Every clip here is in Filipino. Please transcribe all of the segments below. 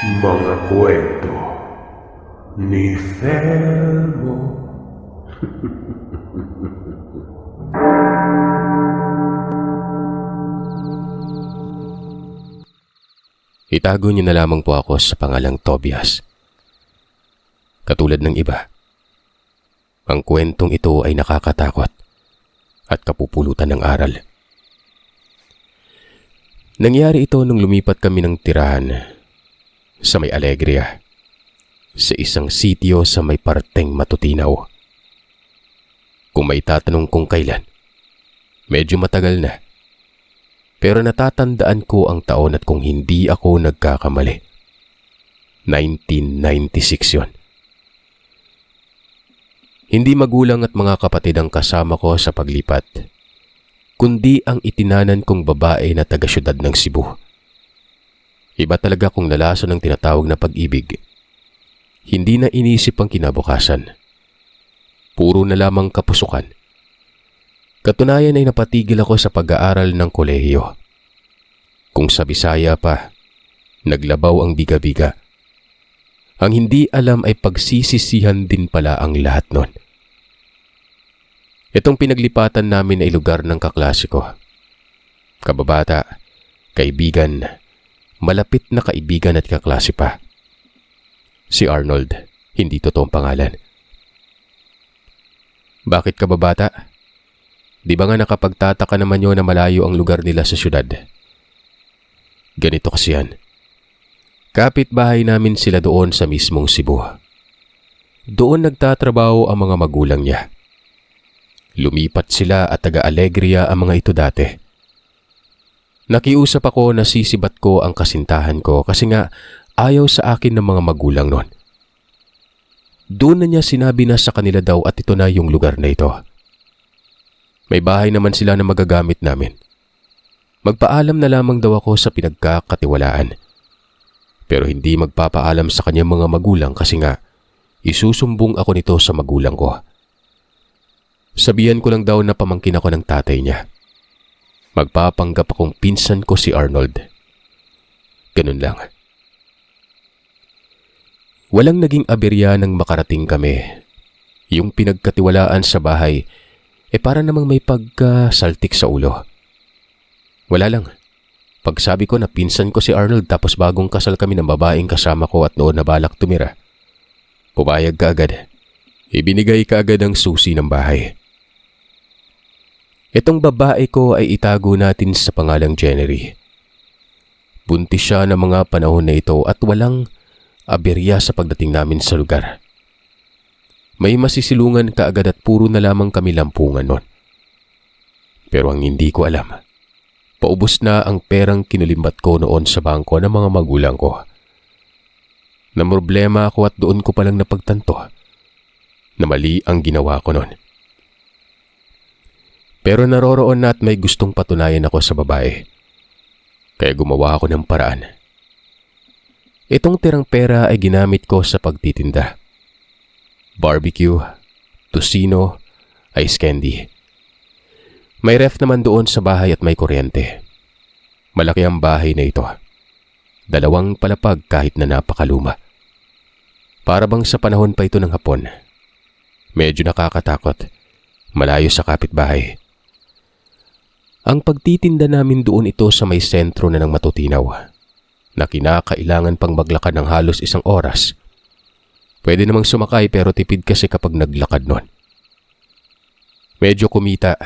Mga kwento ni Felmo. Itago niyo na lamang po ako sa pangalang Tobias. Katulad ng iba, ang kwentong ito ay nakakatakot at kapupulutan ng aral. Nangyari ito nung lumipat kami ng tirahan sa may Alegria, sa isang sitio sa may parteng matutinaw. Kung may tatanong kung kailan, medyo matagal na. Pero natatandaan ko ang taon at kung hindi ako nagkakamali, 1996 yon. Hindi magulang at mga kapatid ang kasama ko sa paglipat, kundi ang itinanan kong babae na taga-syudad ng Cebu. Iba talaga kung nalaso ng tinatawag na pag-ibig. Hindi na inisip ang kinabukasan. Puro na lamang kapusukan. Katunayan ay napatigil ako sa pag-aaral ng kolehiyo. Kung sa Bisaya pa, naglabaw ang biga-biga. Ang hindi alam ay pagsisisihan din pala ang lahat nun. Itong pinaglipatan namin ay lugar ng kaklase ko. Kababata, kaibigan, malapit na kaibigan at kaklase pa. Si Arnold, hindi totoong pangalan. Bakit kababata? Di ba nga nakapagtataka naman yun na malayo ang lugar nila sa syudad? Ganito kasi yan. Kapitbahay namin sila doon sa mismong Cebu. Doon nagtatrabaho ang mga magulang niya. Lumipat sila at taga-Alegria ang mga ito dati. Nakiusap ako na sisibat ko ang kasintahan ko kasi nga ayaw sa akin ng mga magulang nun. Doon na niya sinabi na sa kanila daw at ito na yung lugar na ito. May bahay naman sila na magagamit namin. Magpaalam na lamang daw ako sa pinagkakatiwalaan. Pero hindi magpapaalam sa kanyang mga magulang kasi nga isusumbong ako nito sa magulang ko. Sabihan ko lang daw na pamangkin ako ng tatay niya. Magpapanggap akong pinsan ko si Arnold. Ganun lang. Walang naging aberya nang makarating kami. Yung pinagkatiwalaan sa bahay para namang may pagkasaltik sa ulo. Wala lang. Pagsabi ko na pinsan ko si Arnold tapos bagong kasal kami ng babaeng kasama ko at noon na balak tumira, pumayag ka agad. Ibinigay ka agad ang susi ng bahay. Itong babae ko ay itago natin sa pangalang Jennery. Buntis siya ng mga panahon na ito at walang aberya sa pagdating namin sa lugar. May masisilungan kaagad at puro na lamang kami lampungan nun. Pero ang hindi ko alam, paubos na ang perang kinulimbat ko noon sa bangko ng mga magulang ko. Namroblema ako at doon ko palang napagtanto na mali ang ginawa ko noon. Pero naroroon na at may gustong patunayan ako sa babae. Kaya gumawa ako ng paraan. Itong tirang pera ay ginamit ko sa pagtitinda. Barbecue, tocino, ice candy. May ref naman doon sa bahay at may kuryente. Malaki ang bahay na ito. 2 palapag kahit na napakaluma. Para bang sa panahon pa ito ng Hapon. Medyo nakakatakot. Malayo sa kapitbahay. Ang pagtitinda namin doon ito sa may sentro na ng matutinaw. Na kinakailangan pang maglakad ng halos 1 oras. Pwede namang sumakay pero tipid kasi kapag naglakad nun. Medyo kumita.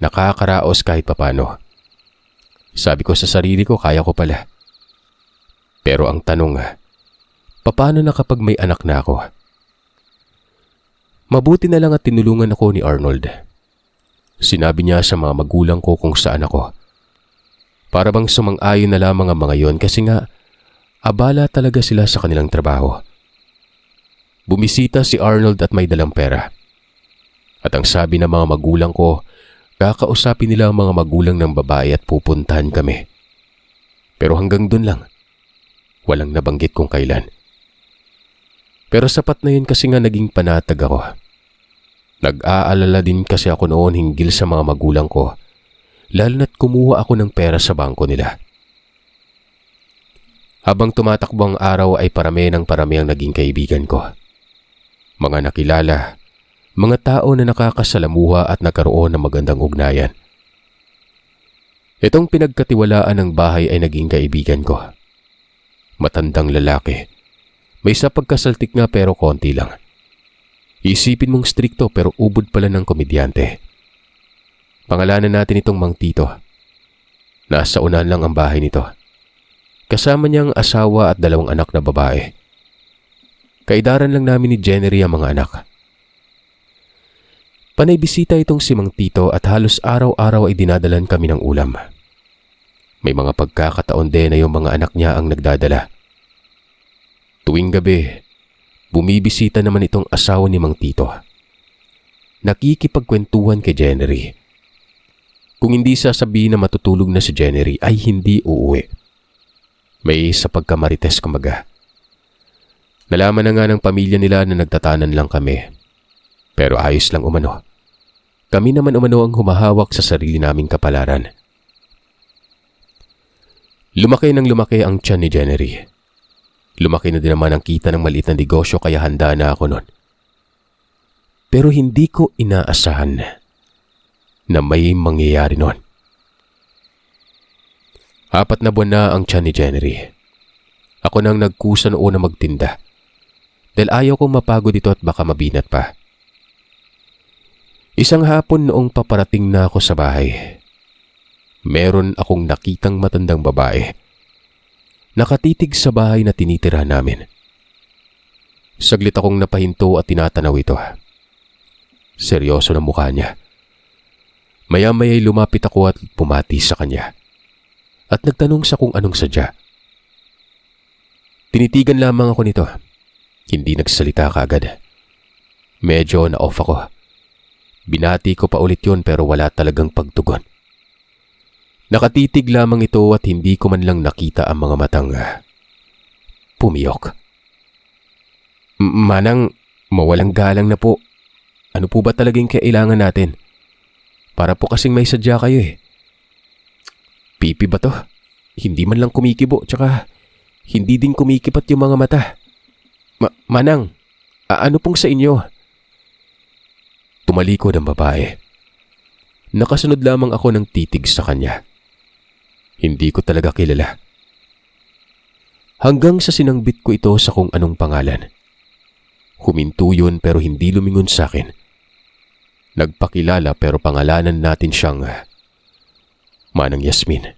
Nakakaraos kahit papano. Sabi ko sa sarili ko kaya ko pala. Pero ang tanong, paano na kapag may anak na ako? Mabuti na lang at tinulungan ako ni Arnold. Sinabi niya sa mga magulang ko kung saan ako. Para bang sumang-ayon na lamang ang mga yon kasi nga abala talaga sila sa kanilang trabaho. Bumisita si Arnold at may dalang pera. At ang sabi ng mga magulang ko, kakausapin nila ang mga magulang ng babae at pupuntahan kami. Pero hanggang dun lang. Walang nabanggit kung kailan. Pero sapat na yun kasi nga naging panatag ako. Nag-aalala din kasi ako noon hinggil sa mga magulang ko, lalo na't kumuha ako ng pera sa bangko nila. Habang tumatakbo ang araw ay parami ng parami ang naging kaibigan ko. Mga nakilala, mga tao na nakakasalamuha at nagkaroon ng magandang ugnayan. Itong pinagkatiwalaan ng bahay ay naging kaibigan ko. Matandang lalaki. May sa pagkasaltik nga pero konti lang. Isipin mong strikto pero ubod pala ng komedyante. Pangalanan natin itong Mang Tito. Nasa unahan lang ang bahay nito. Kasama niyang asawa at 2 anak na babae. Kaidaran lang namin ni Jennery ang mga anak. Panay bisita itong si Mang Tito at halos araw-araw ay dinadalan kami ng ulam. May mga pagkakataon din na yung mga anak niya ang nagdadala. Tuwing gabi, bumibisita naman itong asawa ni Mang Tito. Nakikipagkwentuhan kay Jennery. Kung hindi sasabihin na matutulog na si Jennery ay hindi uuwi. May sa pagkamarites kumbaga. Nalaman na nga ng pamilya nila na nagtatanan lang kami. Pero ayos lang umano. Kami naman umano ang humahawak sa sarili naming kapalaran. Lumaki ng lumaki ang tiyan ni Jennery. Lumaki na din naman ang kita ng maliit na negosyo kaya handa na ako nun. Pero hindi ko inaasahan na may mangyayari nun. 4 na buwan na ang tiyan ni Jennery. Ako nang nagkusa noon na magtinda. Dahil ayaw kong mapagod ito at baka mabinat pa. Isang hapon noong paparating na ako sa bahay, meron akong nakitang matandang babae. Nakatitig sa bahay na tinitirahan namin. Saglit akong napahinto at tinatanaw ito. Seryoso na mukha niya. Maya-maya'y lumapit ako at pumati sa kanya. At nagtanong sa kung anong sadya. Tinitigan lamang ako nito. Hindi nagsalita kaagad. Medyo na-off ako. Binati ko pa ulit yun pero wala talagang pagtugon. Nakatitig lamang ito at hindi ko man lang nakita ang mga matang pumiyok. Manang, mawalang galang na po. Ano po ba talagang kailangan natin? Para po kasing may sadya kayo eh. Pipi ba to? Hindi man lang kumikibo tsaka hindi din kumikipat yung mga mata. Manang, ano pong sa inyo? Tumalikod ang babae. Nakasunod lamang ako ng titig sa kanya. Hindi ko talaga kilala. Hanggang sa sinangbit ko ito sa kung anong pangalan. Huminto yun pero hindi lumingon sa akin. Nagpakilala pero pangalanan natin siyang Manang Yasmin.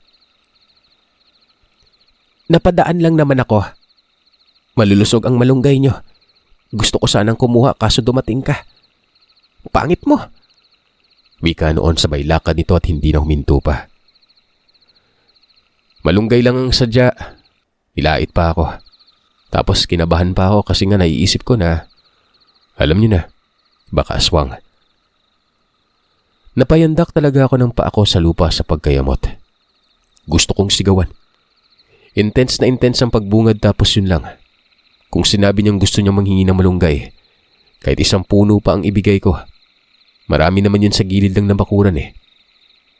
Napadaan lang naman ako. Malulusog ang malunggay nyo. Gusto ko sanang kumuha kaso dumating ka. Pangit mo. Wika noon sabay lakad nito at hindi na huminto pa. Malunggay lang ang sadya. Nilait pa ako. Tapos kinabahan pa ako kasi nga naiisip ko na, alam niyo na, baka aswang. Napayandak talaga ako ng paa ko sa lupa sa pagkayamot. Gusto kong sigawan. Intense na intense ang pagbungad tapos yun lang. Kung sinabi niyang gusto niyang manghingi ng malunggay, kahit 1 puno pa ang ibigay ko. Marami naman yun sa gilid lang ng bakuran eh.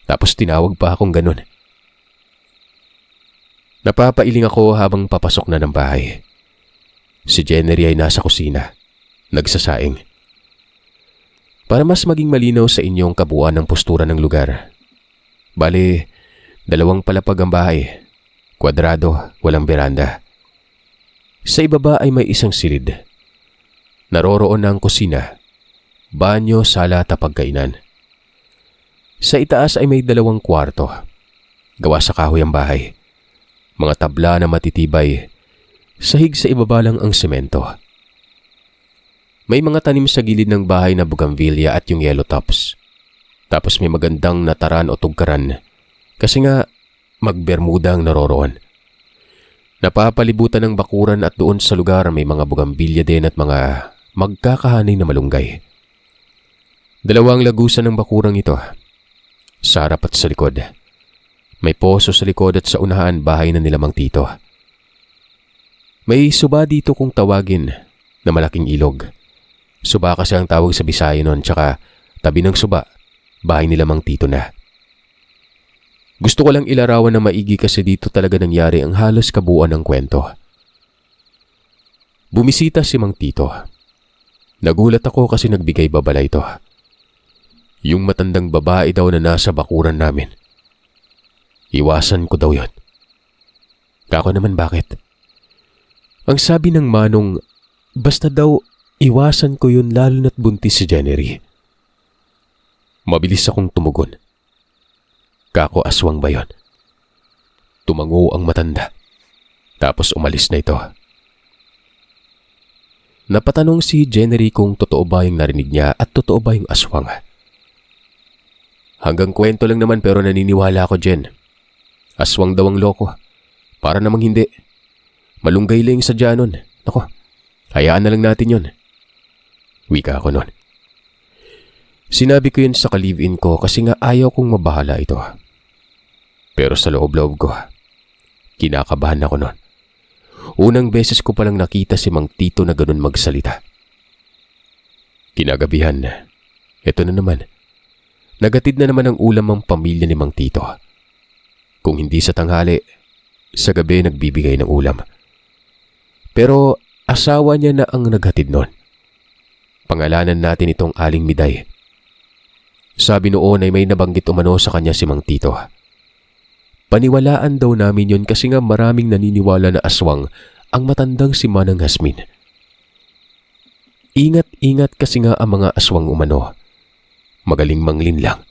Tapos tinawag pa akong ganun. Napapailing ako habang papasok na ng bahay. Si Jennery ay nasa kusina, nagsasaing. Para mas maging malinaw sa inyong kabuuan ng postura ng lugar. Bale, 2 palapag ang bahay. Kwadrado, walang beranda. Sa ibaba ay may isang silid. Naroroon na ang kusina, banyo, sala at pagkainan. Sa itaas ay may 2 kwarto. Gawa sa kahoy ang bahay. Mga tabla na matitibay. Sahig sa ibaba lang ang semento. May mga tanim sa gilid ng bahay na bougainvillea at yung yellow tops. Tapos may magandang nataran o tugkaran. Kasi nga, magbermuda ang naroroon. Napapalibutan ng bakuran at doon sa lugar may mga bougainvillea din at mga magkakahanay na malunggay. 2 lagusan ng bakurang ito. Sa harap at sa likod. May poso sa likod at sa unahan bahay na nila Mang Tito. May suba dito kung tawagin na malaking ilog. Suba kasi ang tawag sa Bisaya nun tsaka tabi ng suba, bahay nila Mang Tito na. Gusto ko lang ilarawan na maigi kasi dito talaga nangyari ang halos kabuuan ng kwento. Bumisita si Mang Tito. Nagulat ako kasi nagbigay babala ito. Yung matandang babae daw na nasa bakuran namin. Iwasan ko daw yun. Kako naman bakit? Ang sabi ng manong, basta daw iwasan ko yun lalo na't buntis si Jennery. Mabilis akong tumugon. Kako aswang ba yun? Tumango ang matanda. Tapos umalis na ito. Napatanong si Jennery kung totoo ba yung narinig niya at totoo ba yung aswang. Hanggang kwento lang naman pero naniniwala ako, Jen. Aswang daw ang loko. Para namang hindi. Malunggay lang yung sadya nun. Nako, hayaan na lang natin yun. Wika ako nun. Sinabi ko yun sa ka-live-in ko kasi nga ayaw kong mabahala ito. Pero sa loob-loob ko, kinakabahan ako nun. Unang beses ko palang nakita si Mang Tito na ganun magsalita. Kinagabihan, eto na naman. Nagatid na naman ang ulam ang pamilya ni Mang Tito. Kung hindi sa tanghali, sa gabi nagbibigay ng ulam. Pero asawa niya na ang naghatid nun. Pangalanan natin itong Aling Miday. Sabi noon ay may nabanggit umano sa kanya si Mang Tito. Paniwalaan daw namin yon kasi nga maraming naniniwala na aswang ang matandang si Manang Hasmin. Ingat-ingat kasi nga ang mga aswang umano. Magaling manglinlang.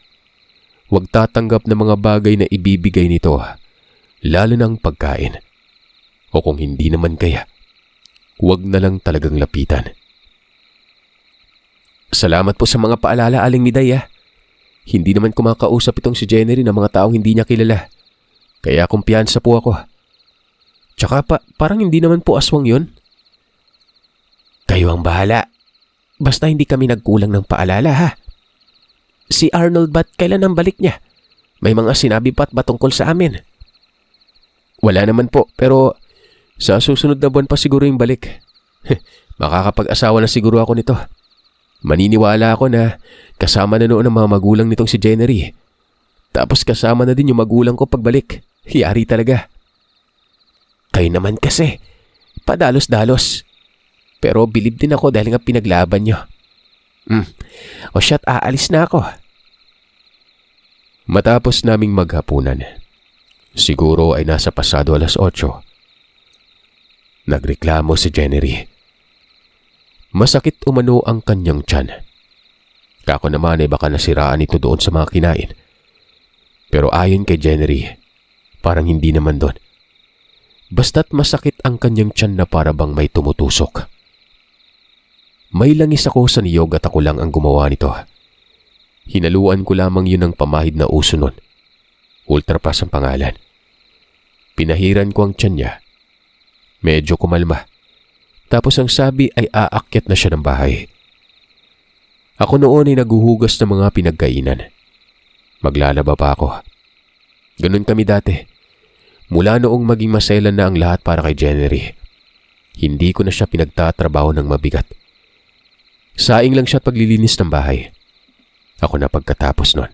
Huwag tatanggap ng mga bagay na ibibigay nito, lalo na ang pagkain. O kung hindi naman kaya, huwag na lang talagang lapitan. Salamat po sa mga paalala, Aling Miday. Hindi naman kumakausap itong si Jennery ng mga taong hindi niya kilala. Kaya kumpiyansa po ako. Tsaka parang hindi naman po aswang yun. Kayo ang bahala. Basta hindi kami nagkulang ng paalala, ha? Si Arnold ba't kailan ang balik niya? May mga sinabi pa tungkol sa amin? Wala naman po, pero sa susunod na buwan pa siguro yung balik. Makakapag-asawa na siguro ako nito. Maniniwala ako na kasama na noon ang mga magulang nitong si Jennery. Tapos kasama na din yung magulang ko pagbalik. Yari talaga. Kayo naman kasi, padalos-dalos. Pero bilib din ako dahil nga pinaglaban nyo. O shit, aalis na ako. Matapos naming maghapunan, siguro ay nasa pasado 8:00, nagreklamo si Jennery. Masakit umano ang kanyang tiyan. Kako naman ay baka nasiraan ito doon sa mga kinain. Pero ayon kay Jennery, parang hindi naman doon. Basta't masakit ang kanyang tiyan na para bang may tumutusok. May langis ako sa niyog at ako lang ang gumawa nito. Hinaluan ko lamang yun ng pamahid na uso nun. Ultrapas ang pangalan. Pinahiran ko ang tiyan niya. Medyo kumalma. Tapos ang sabi ay aakyat na siya ng bahay. Ako noon ay naguhugas ng mga pinagkainan. Maglalaba pa ako. Ganun kami dati. Mula noong maging maselan na ang lahat para kay Jennery. Hindi ko na siya pinagtatrabaho ng mabigat. Saing lang siya at paglilinis ng bahay. Ako na pagkatapos nun.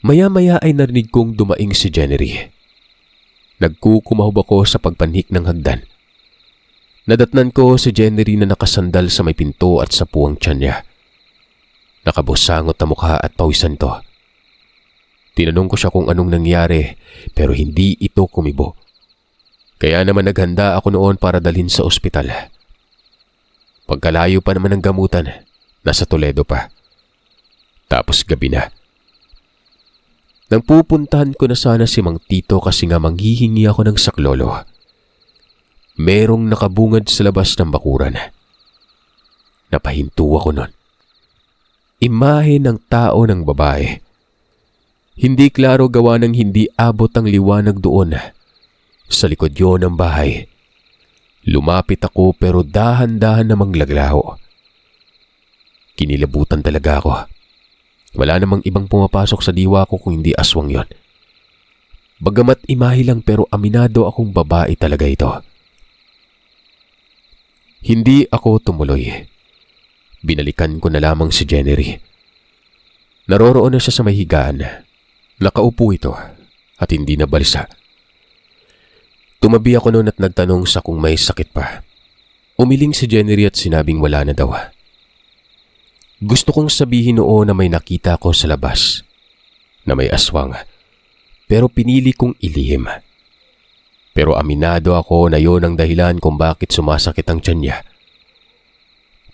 Maya-maya ay narinig kong dumaing si Jennery. Nagkukumahog ako sa pagpanhik ng hagdan. Nadatnan ko si Jennery na nakasandal sa may pinto at sa puwang tiyan niya. Nakabusangot na mukha at pawisan to. Tinanong ko siya kung anong nangyari pero hindi ito kumibo. Kaya naman naghanda ako noon para dalhin sa ospital. Pagkalayo pa naman ng gamutan, nasa Toledo pa. Tapos gabi na. Nang pupuntahan ko na sana si Mang Tito kasi nga manghihingi ako ng saklolo. Merong nakabungad sa labas ng bakuran. Napahinto ako nun. Imahe ng tao ng babae. Hindi klaro gawa ng hindi abot ang liwanag doon. Sa likod yun ng bahay. Lumapit ako pero dahan-dahan namang laglaho. Kinilabutan talaga ako. Wala namang ibang pumapasok sa diwa ko kung hindi aswang yon. Bagamat imahe lang pero aminado akong babae talaga ito. Hindi ako tumuloy. Binalikan ko na lamang si Jennery. Naroroon na siya sa may higaan. Nakaupo ito at hindi na balisa. Tumabi ako noon at nagtanong sa kung may sakit pa. Umiling si Jenny at sinabing wala na daw. Gusto kong sabihin noon na may nakita ko sa labas, na may aswang, pero pinili kong ilihim. Pero aminado ako na yon ang dahilan kung bakit sumasakit ang tiyan niya.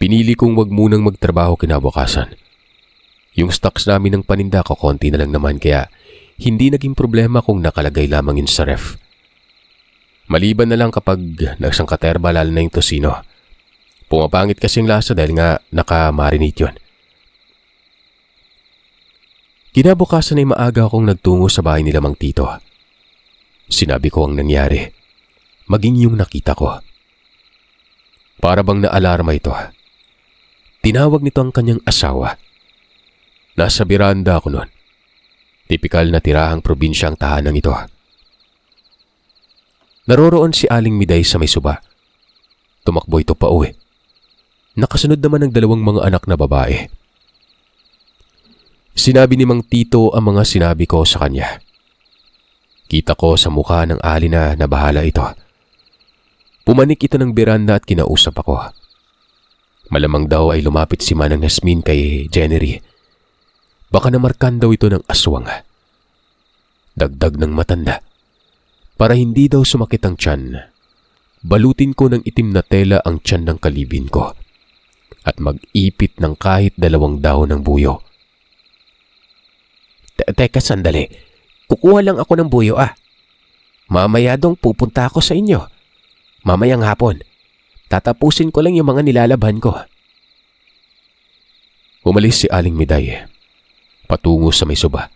Pinili kong wag munang magtrabaho kinabukasan. Yung stocks namin ng paninda ko konti na lang naman kaya hindi naging problema kung nakalagay lamang yun sa ref. Maliban na lang kapag nagsangkaterba lalo na yung tosino. Pumapangit kasing lasa dahil nga naka-marinate yun. Kinabukasan ay maaga akong nagtungo sa bahay nila Mang Tito. Sinabi ko ang nangyari, maging yung nakita ko. Para bang naalarma ito. Tinawag nito ang kanyang asawa. Nasa biranda ako noon. Tipikal na tirahang probinsya ang tahanang ito. Naroroon si Aling Miday sa may suba. Tumakbo ito pa uwi. Nakasunod naman ang dalawang mga anak na babae. Sinabi ni Mang Tito ang mga sinabi ko sa kanya. Kita ko sa mukha ng Ali na nabahala ito. Pumanik ito ng biranda at kinausap ako. Malamang daw ay lumapit si Manang Yasmin kay Jenny. Baka namarkan daw ito ng aswang. Dagdag ng matanda. Para hindi daw sumakit ang tiyan, balutin ko ng itim na tela ang tiyan ng kalibin ko at mag-ipit ng kahit 2 dahon ng buyo. Teka sandali, kukuha lang ako ng buyo Mamaya dong pupunta ako sa inyo. Mamayang hapon, tatapusin ko lang yung mga nilalabhan ko. Umalis si Aling Miday, patungo sa may suba.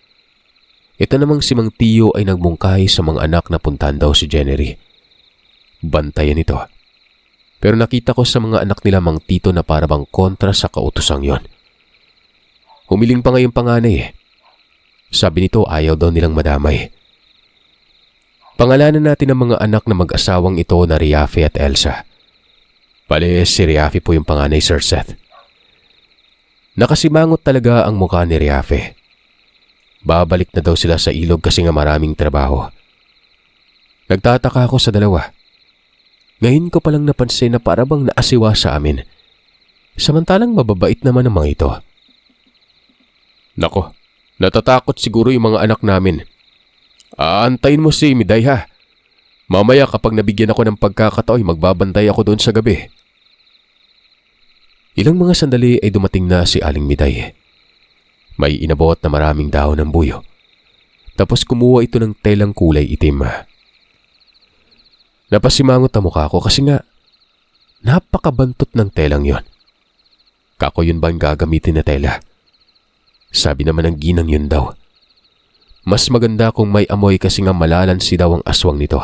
Ito namang si Mang Tio ay nagmungkahi sa mga anak na puntahan daw si Jenny. Bantayan ito. Pero nakita ko sa mga anak nila Mang Tito na para bang kontra sa kautosang yon. Humiling pa nga yung panganay Sabi nito ayaw daw nilang madamay. Pangalanan natin ang mga anak na mag-asawang ito na Riafe at Elsa. Bale, si Riafe po yung panganay, Sir Seth. Nakasimangot talaga ang mukha ni Riafe. Babalik na daw sila sa ilog kasi nga maraming trabaho. Nagtataka ako sa dalawa. Ngayon ko palang napansin na para bang naasiwa sa amin. Samantalang mababait naman ang mga ito. Nako, natatakot siguro yung mga anak namin. Aantayin mo si Miday ha. Mamaya kapag nabigyan ako ng pagkakataon, magbabantay ako doon sa gabi. Ilang mga sandali ay dumating na si Aling Miday. May inabot na maraming dahon ng buyo. Tapos kumuha ito ng telang kulay itim. Napasimangot ang mukha ko kasi nga napakabantot ng telang yon. Kako yun ba ang gagamitin na tela? Sabi naman ng ginang yun daw. Mas maganda kung may amoy kasi nga malalansi daw ang aswang nito.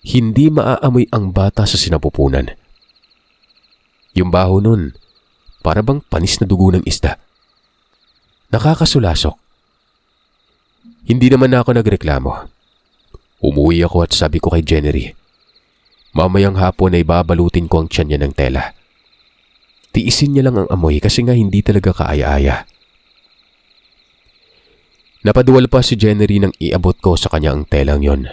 Hindi maaamoy ang bata sa sinapupunan. Yung baho nun, para bang panis na dugo ng isda. Nakakasulasok. Hindi naman na ako nagreklamo. Umuwi ako at sabi ko kay Jenny, mamayang hapon ay babalutin ko ang tiyan niya ng tela. Tiisin niya lang ang amoy kasi nga hindi talaga kaaya-aya. Napaduwal pa si Jenny nang iabot ko sa kanya ang telang yon.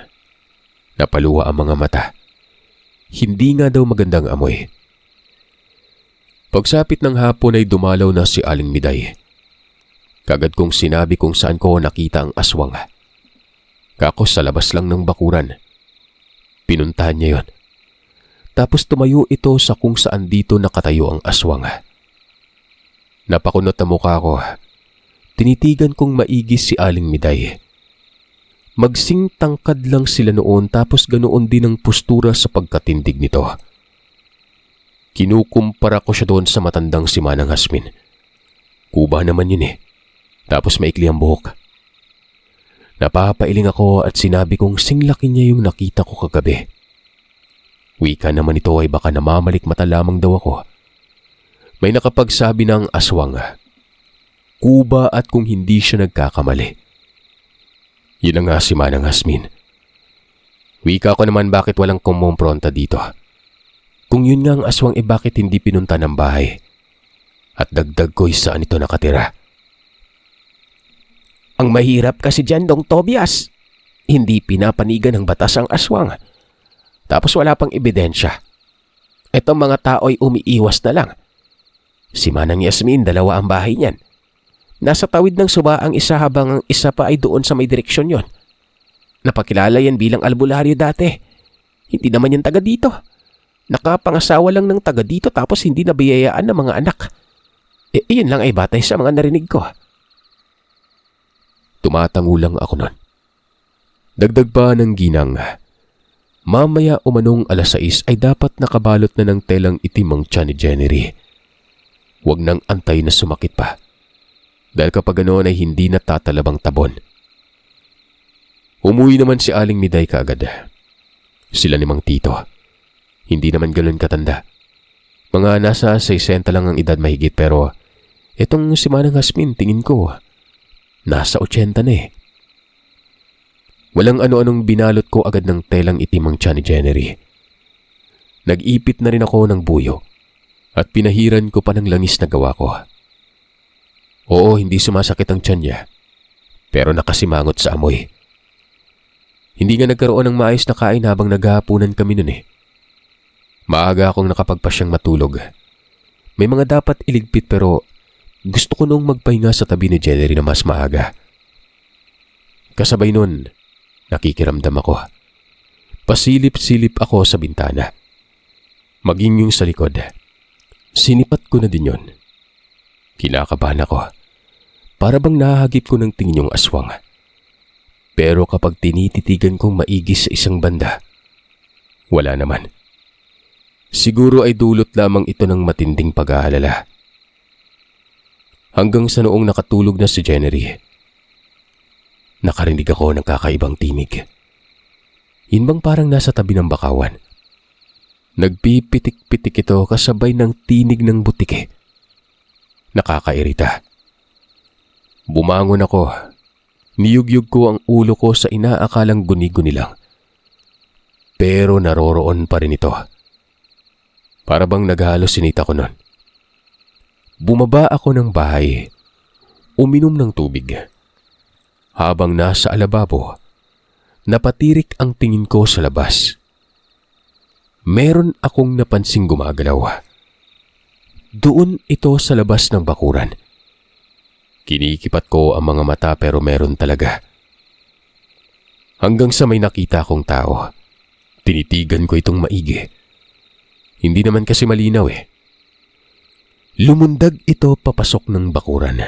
Napaluwa ang mga mata. Hindi nga daw magandang amoy. Pagsapit ng hapon ay dumalaw na si Aling Miday. Kagad kong sinabi kung saan ko nakita ang aswang. Kako sa labas lang ng bakuran. Pinuntahan niya yon. Tapos tumayo ito sa kung saan dito nakatayo ang aswang. Napakunot na mukha ko. Tinitigan kong maigi si Aling Miday. Magsing tangkad lang sila noon tapos ganoon din ang postura sa pagkatindig nito. Kinukumpara ko siya doon sa matandang si Manang Yasmin. Kuba naman yun Tapos maikli ang buhok. Napapailing ako at sinabi kong singlaki niya yung nakita ko kagabi. Wika naman ito ay baka namamalik mata lamang daw ako. May nakapagsabi ng aswang. Kuba at kung hindi siya nagkakamali. Yun na nga si Manang Yasmin. Wika ko naman bakit walang kumumpronta dito. Kung yun nga ang aswang bakit hindi pinunta ng bahay? At dagdag ko saan ito nakatira. Ang mahirap kasi dyan, Dong Tobias. Hindi pinapanigan ng batas ang aswang. Tapos wala pang ebidensya. Etong mga tao'y umiiwas na lang. Si Manang Yasmin, 2 ang bahay niyan. Nasa tawid ng suba ang isa habang ang isa pa ay doon sa may direksyon yon. Napakilala yan bilang albularyo dati. Hindi naman yan taga dito. Nakapangasawa lang ng taga dito tapos hindi nabiyayaan ng mga anak. Iyon lang ay batay sa mga narinig ko. Tumatango lang ako nun. Dagdag pa ng ginang. Mamaya umanong 6:00 ay dapat nakabalot na ng telang itim ang tiyan ni Jennery. Huwag nang antay na sumakit pa. Dahil kapag ganoon ay hindi natatalabang tabon. Umuwi naman si Aling Miday kaagad. Sila ni Mang Tito. Hindi naman ganoon katanda. Mga nasa 60 lang ang edad mahigit pero itong si Manang Yasmin tingin ko nasa 80 na eh. Walang ano-anong binalot ko agad ng telang itim ang tiyan ni Jennery. Nag-ipit na rin ako ng buyo at pinahiran ko pa ng langis na gawa ko. Oo, hindi sumasakit ang tiyan niya pero nakasimangot sa amoy. Hindi nga nagkaroon ng maayos na kain habang naghahapunan kami nun eh. Maaga akong nakapagpasyang matulog. May mga dapat iligpit pero gusto ko nung magpahinga sa tabi ni Jennery na mas maaga. Kasabay nun, nakikiramdam ako. Pasilip-silip ako sa bintana. Maging yung sa likod. Sinipat ko na din yun. Kinakabahan ako. Para bang nahahagip ko ng tingin yung aswang. Pero kapag tinititigan kong maigi sa isang banda, wala naman. Siguro ay dulot lamang ito ng matinding pag-aalala. Hanggang sa noong nakatulog na si Jennery, nakarinig ako ng kakaibang tinig. Yun bang parang nasa tabi ng bakawan. Nagpipitik-pitik ito kasabay ng tinig ng butike. Nakakairita. Bumangon ako. Niyugyug ko ang ulo ko sa inaakalang guni-guni lang. Pero naroroon pa rin ito. Para bang naghahalosinita ko nun. Bumaba ako ng bahay. Uminom ng tubig. Habang nasa alababo, napatirik ang tingin ko sa labas. Meron akong napansing gumagalaw. Doon ito sa labas ng bakuran. Kinikipat ko ang mga mata pero meron talaga. Hanggang sa may nakita akong tao. Tinitigan ko itong maigi. Hindi naman kasi malinaw eh. Lumundag ito papasok ng bakuran.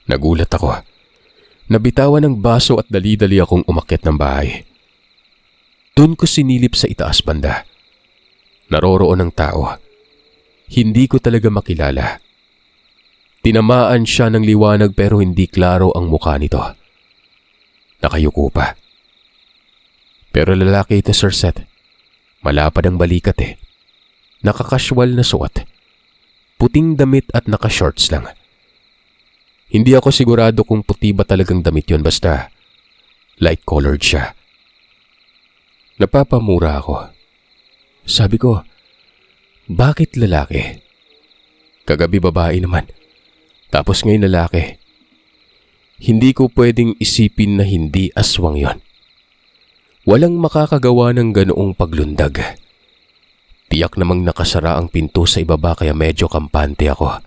Nagulat ako. Nabitawan ng baso at dali-dali akong umakyat ng bahay. Doon ko sinilip sa itaas banda. Naroroon ang tao. Hindi ko talaga makilala. Tinamaan siya ng liwanag pero hindi klaro ang mukha nito. Nakayuko pa. Pero lalaki ito, Sir Seth. Malapad ang balikat eh. Nakakasual na suot. Puting damit at naka-shorts lang. Hindi ako sigurado kung puti ba talagang damit yon basta light-colored siya. Napapamura ako. Sabi ko, bakit lalaki? Kagabi babae naman. Tapos ngayon lalaki. Hindi ko pwedeng isipin na hindi aswang yon. Walang makakagawa ng ganoong paglundag. Tiyak namang nakasara ang pinto sa ibaba kaya medyo kampante ako.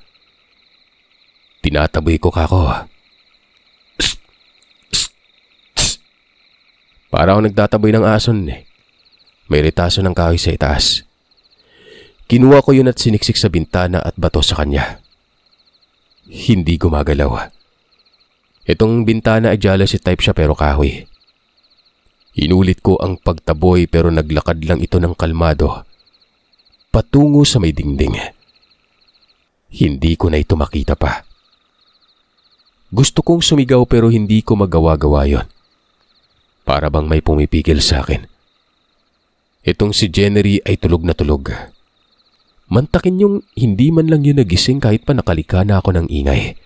Tinataboy ko kako. Para ako nagtataboy ng ason eh. May ritaso ng kahoy sa itaas. Kinuha ko yun at siniksik sa bintana at bato sa kanya. Hindi gumagalaw. Itong bintana ay jealousy type siya pero kahoy. Inulit ko ang pagtaboy pero naglakad lang ito ng kalmado. Patungo sa may dingding. Hindi ko na ito makita pa. Gusto kong sumigaw pero hindi ko magawa-gawa yon. Para bang may pumipigil sa akin. Itong si Jennery ay tulog na tulog. Mantakin yung hindi man lang yun nagising kahit pa nakalika na ako ng ingay.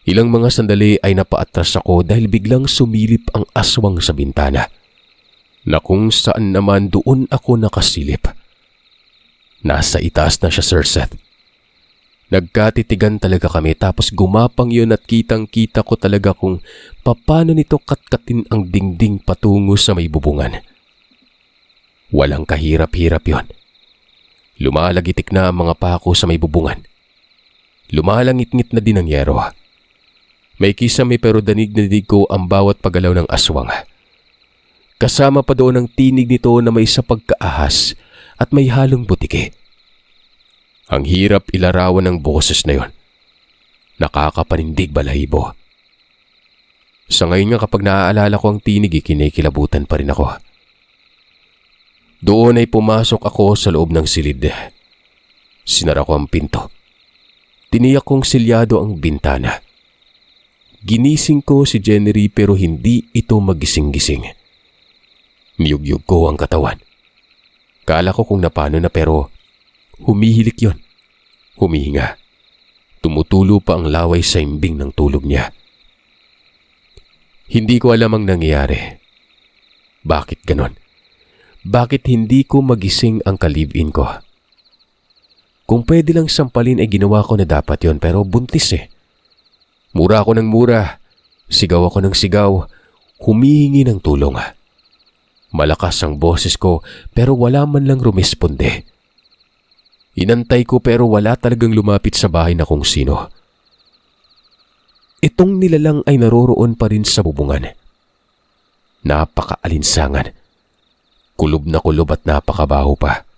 Ilang mga sandali ay napaatras ako dahil biglang sumilip ang aswang sa bintana. Na kung saan naman doon ako nakasilip. Nasa itaas na siya, Sir Seth. Nagkatitigan talaga kami tapos gumapang yun at kitang-kita ko talaga kung paano nito katkatin ang dingding patungo sa may bubungan. Walang kahirap-hirap yon. Lumalagitik na ang mga pako sa may bubungan. Lumalangit-ngit na din ang yero. May kisame pero danig na dinig ko ang bawat paggalaw ng aswang. Kasama pa doon ang tinig nito na may sa pagkaahas at may halong butike. Ang hirap ilarawan ng boses na yon. Nakakapanindig balahibo. Sa ngayon nga kapag naaalala ko ang tinig, kinikilabutan pa rin ako. Doon ay pumasok ako sa loob ng silid. Sinara ko ang pinto. Tiniyak kong silyado ang bintana. Ginising ko si Jenny pero hindi ito magising-gising. Niyugyug ko ang katawan. Kala ko kung napano na pero humihilik yon. Humihinga. Tumutulo pa ang laway sa imbing ng tulog niya. Hindi ko alam ang nangyayari. Bakit ganon? Bakit hindi ko magising ang ka-live-in ko? Kung pwede lang sampalin ay ginawa ko na dapat yon pero buntis eh. Mura ako ng mura. Sigaw ako ng sigaw. Humihingi ng tulong. Malakas ang boses ko pero wala man lang rumesponde. Inantay ko pero wala talagang lumapit sa bahay na kung sino. Itong nilalang ay naroroon pa rin sa bubungan. Napakaalinsangan. Kulob na kulob at napakabaho pa.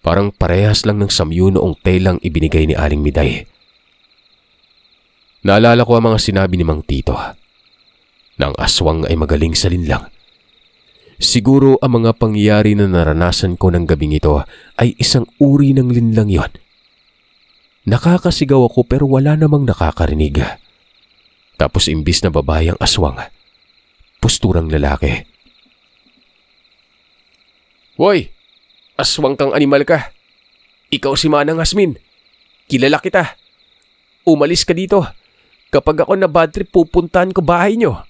Parang parehas lang ng samyo noong telang ibinigay ni Aling Miday. Naalala ko ang mga sinabi ni Mang Tito. Na ang aswang ay magaling sa linlang. Siguro ang mga pangyayari na naranasan ko ng gabing ito ay isang uri ng linlang yon. Nakakasigaw ako pero wala namang nakakarinig. Tapos imbis na babae ang aswang, posturang lalaki. Hoy! Aswang kang animal ka. Ikaw si Manang Hasmin. Kilala kita. Umalis ka dito. Kapag ako na bad trip, pupuntahan ko bahay nyo.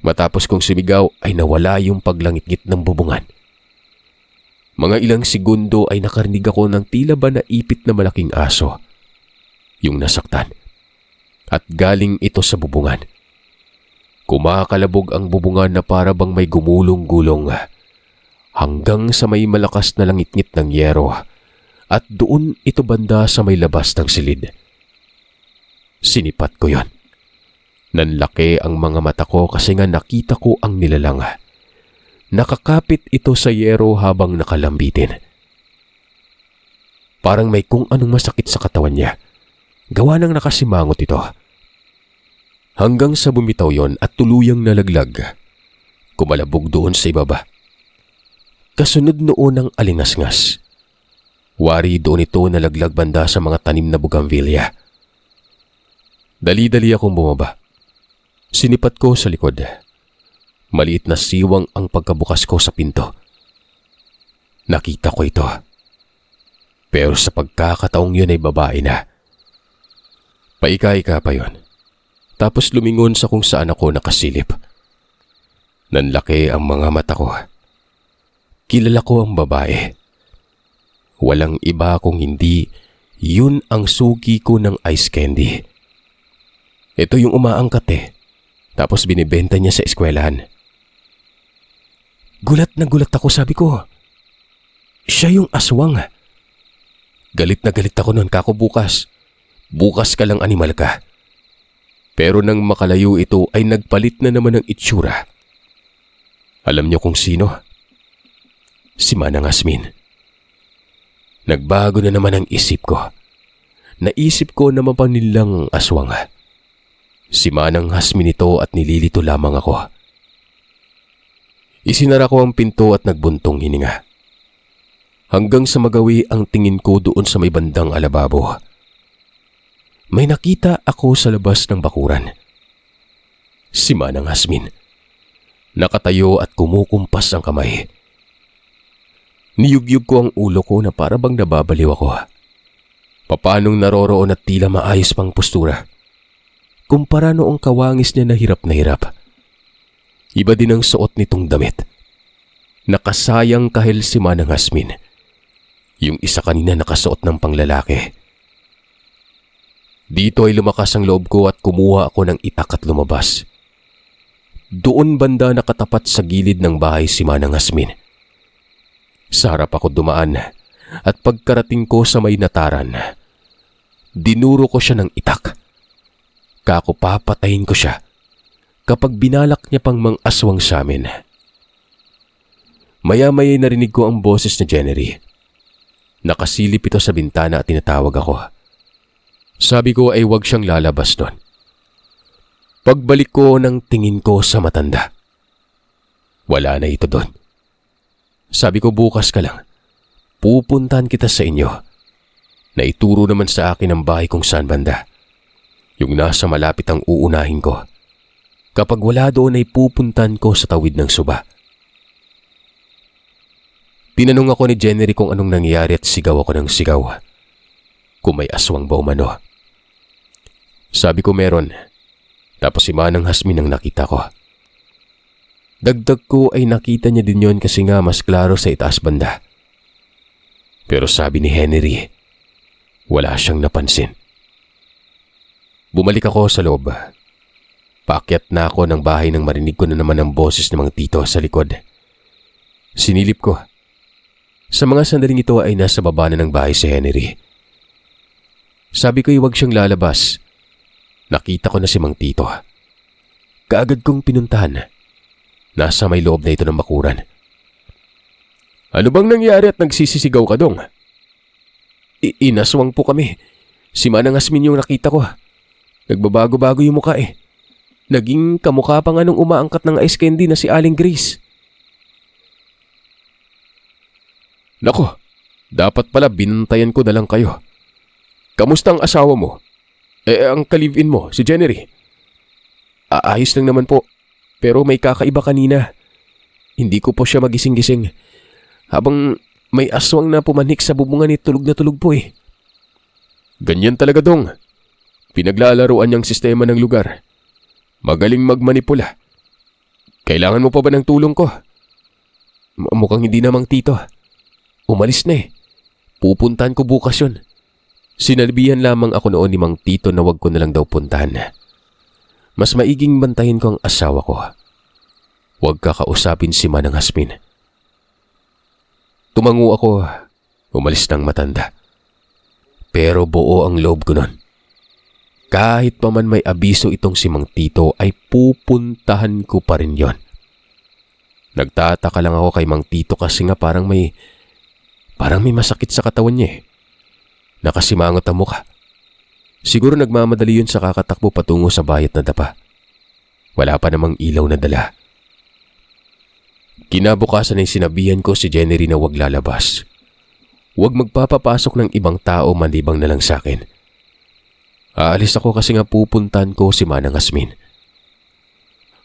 Matapos kong sumigaw ay nawala yung paglangit-ngit ng bubungan. Mga ilang segundo ay nakarinig ako ng tila ba naipit na malaking aso. Yung nasaktan. At galing ito sa bubungan. Kumakalabog ang bubungan na para bang may gumulong-gulong. Hanggang sa may malakas na langit-ngit ng yero. At doon ito banda sa may labas ng silid. Sinipat ko yon. Nanlaki ang mga mata ko kasi nga nakita ko ang nilalang. Nakakapit ito sa yero habang nakalambitin. Parang may kung anong masakit sa katawan niya. Gawa ng nakasimangot ito. Hanggang sa bumitaw yon at tuluyang nalaglag. Kumalabog doon sa ibaba. Kasunod noon ang alingasngas. Wari doon ito nalaglag banda sa mga tanim na bougainvillea. Dali-dali akong bumaba. Sinipat ko sa likod. Maliit na siwang ang pagkabukas ko sa pinto. Nakita ko ito. Pero sa pagkakataong yun ay babae na. Paika-ika pa yun. Tapos lumingon sa kung saan ako nakasilip. Nanlaki ang mga mata ko. Kilala ko ang babae. Walang iba kung hindi yun ang suki ko ng ice candy. Ito yung umaangkat eh. Tapos binibenta niya sa eskwelahan. Gulat na gulat ako, sabi ko. Siya yung aswang. Galit na galit ako noon, kako bukas. Bukas ka lang animal ka. Pero nang makalayo ito ay nagpalit na naman ng itsura. Alam niyo kung sino? Si Manang Hasmin. Nagbago na naman ang isip ko. Naisip ko na mapanilang aswang. Si Manang Hasmin ito at nililito lamang ako. Isinara ko ang pinto at nagbuntong hininga. Hanggang sa magawi ang tingin ko doon sa may bandang alababo. May nakita ako sa labas ng bakuran. Si Manang Hasmin. Nakatayo at kumukumpas ang kamay. Niyugyug ko ang ulo ko na para bang nababaliw ako. Papanong naroroon at tila maayos pang postura. Kumpara noong kawangis niya na hirap na hirap. Iba din ang suot nitong damit. Nakasayang kahil si Manang Hasmin. Yung isa kanina nakasuot ng panglalaki. Dito ay lumakas ang loob ko at kumuha ako ng itak at lumabas. Doon banda nakatapat sa gilid ng bahay si Manang Asmin. Sa harap ako dumaan at pagkarating ko sa may nataran, dinuro ko siya ng itak. Kako papatayin ko siya kapag binalak niya pang mang-aswang sa amin. Maya-maya narinig ko ang boses ni Jennery. Nakasilip ito sa bintana at tinatawag ako. Sabi ko ay huwag siyang lalabas doon. Pagbalik ko ng tingin ko sa matanda. Wala na ito doon. Sabi ko bukas ka lang. Pupuntahan kita sa inyo. Naituro naman sa akin ang bahay kung saan banda. Yung nasa malapit ang uunahin ko. Kapag wala doon ay pupuntahan ko sa tawid ng suba. Tinanong ako ni Jennery kung anong nangyari at sigaw ako ng sigaw. Kung may aswang ba umano. Sabi ko meron. Tapos si Manang Asmin ang nakita ko. Dagdag ko ay nakita niya din yon kasi nga mas klaro sa itaas banda. Pero sabi ni Henry, wala siyang napansin. Bumalik ako sa loob. Paakyat na ako ng bahay nang marinig ko na naman ang boses ng mga tito sa likod. Sinilip ko. Sa mga sandaling ito ay nasa baba na ng bahay si Henry. Sabi ko huwag siyang lalabas. Nakita ko na si Mang Tito. Kaagad kong pinuntahan. Nasa may loob na ito ng bakuran. Ano bang nangyari at nagsisisigaw ka dong? Inaswang po kami. Si Manang Asmin yung nakita ko. Nagbabago-bago yung mukha eh. Naging kamukha pa nga nung umaangkat ng ice candy na si Aling Grace. Nako, dapat pala binantayan ko na lang kayo. Kamusta ang asawa mo? Ang ka-live-in mo, si Jennery? Ayos lang naman po, pero may kakaiba kanina. Hindi ko po siya magising-gising. Habang may aswang na pumanik sa bubungan ni tulog na tulog po eh. Ganyan talaga dong. Pinaglalaruan niyang sistema ng lugar. Magaling magmanipula. Kailangan mo pa ba ng tulong ko? Mukhang hindi namang tito. Umalis na eh. Pupuntahan ko bukas yun. Sinabihan lamang ako noon ni Mang Tito na wag ko na lang daw puntahan. Mas maiging bantahin ko ang asawa ko. Huwag kakausapin si Manang Asmin. Tumango ako. Umalis ng matanda. Pero buo ang loob ko nun. Kahit pa man may abiso itong si Mang Tito ay pupuntahan ko pa rin yon. Nagtataka lang ako kay Mang Tito kasi nga parang may masakit sa katawan niya eh. Nakasimangot ang mukha. Siguro nagmamadali yun sa kakatakbo patungo sa bayat na dapa. Wala pa namang ilaw na dala. Kinabukasan ay sinabihan ko si Jennery na wag lalabas. Huwag magpapapasok ng ibang tao malibang na lang sa akin. Aalis ako kasi nga pupuntahan ko si Manang Asmin.